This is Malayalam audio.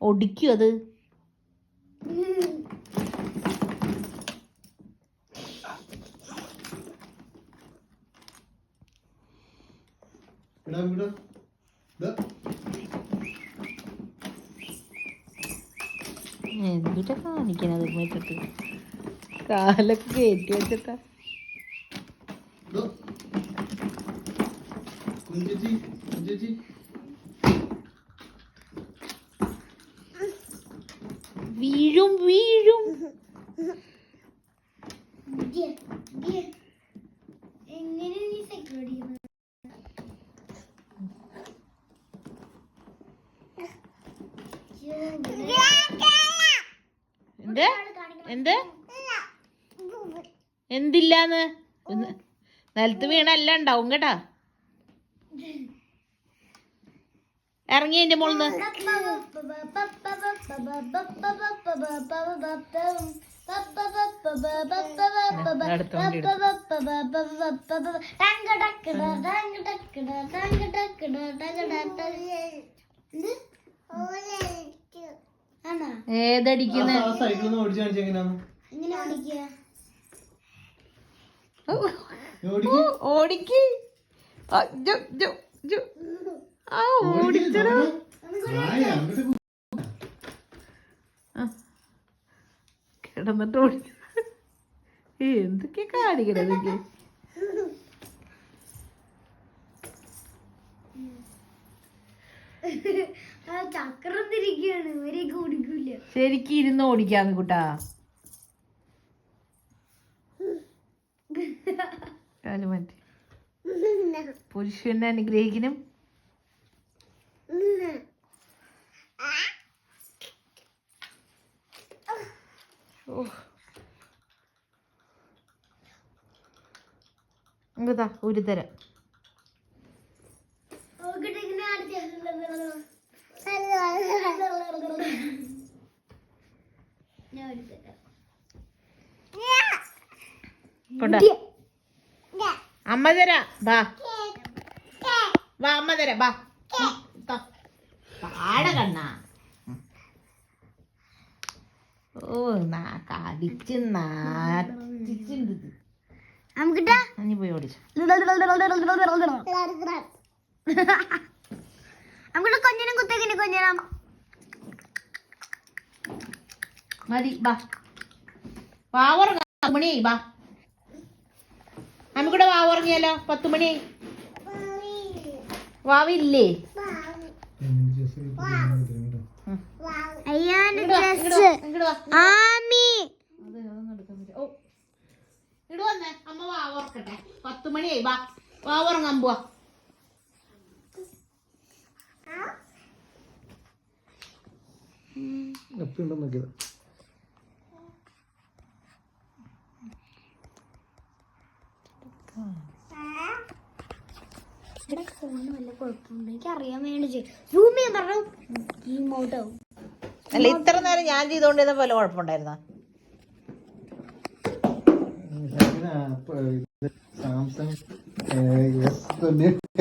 ഒടിക്കും അത്. എന്തിട്ടാ കാണിക്കണത് മുറ്റത്ത്? കാലൊക്കെ കയറ്റി വെച്ചിട്ടാ. വീഴും വീഴും. എന്ത് എന്ത് എന്തില്ലാന്ന്? നിലത്ത് വീണ എല്ലാം ഉണ്ടാവും കേട്ടാ. ഇറങ്ങി എന്റെ മോളിന്ന്. ഏതടിക്കുന്ന ഓടിക്ക്. ഓടിച്ചടാ. കിടന്നിട്ട് ഓടി. എന്തൊക്കെയാ കാണിക്കണത്? ചക്രം തിരിക്കുകയാണ്. ഓടിക്കൂല. ശരിക്കും ഇരുന്ന് ഓടിക്കാന്ന് കൂട്ടാ. പുരുഷനെ അനുഗ്രഹിക്കണം. എന്താ ഒരു തരം അമ്മ തരാ. ബാ വാ അമ്മ തരാ. ബാ പാട കണ്ണാ. ഓ കടിച്ച് നാറ്റിച്ചിണ്ട്. നീ പോയി ഓടിച്ചു. കൊഞ്ഞനം കുത്തേക്കിന് കൊഞ്ഞനം മതി. ബാ വാവുറങ്ങ മണി. ബാ നമുക്കിവിടെ വാവുറങ്ങിയാലോ? 10 മണി. വാവില്ലേ? ഇടുവന്നേ അമ്മ വാവുറക്കട്ടെ. 10 മണിയായി. ബാ വാവുറങ്ങാൻ പോവാ. ഫോണിന് വല്ല കുഴപ്പമുണ്ടോ? എനിക്ക് അറിയാൻ വേണ്ടി സൂം ചെയ്യാൻ പറഞ്ഞു. ഇങ്ങോട്ടാവും. അല്ല ഇത്ര നേരം ഞാൻ ചെയ്തോണ്ടിരുന്ന പോലെ കുഴപ്പമുണ്ടായിരുന്ന? സാംസങ്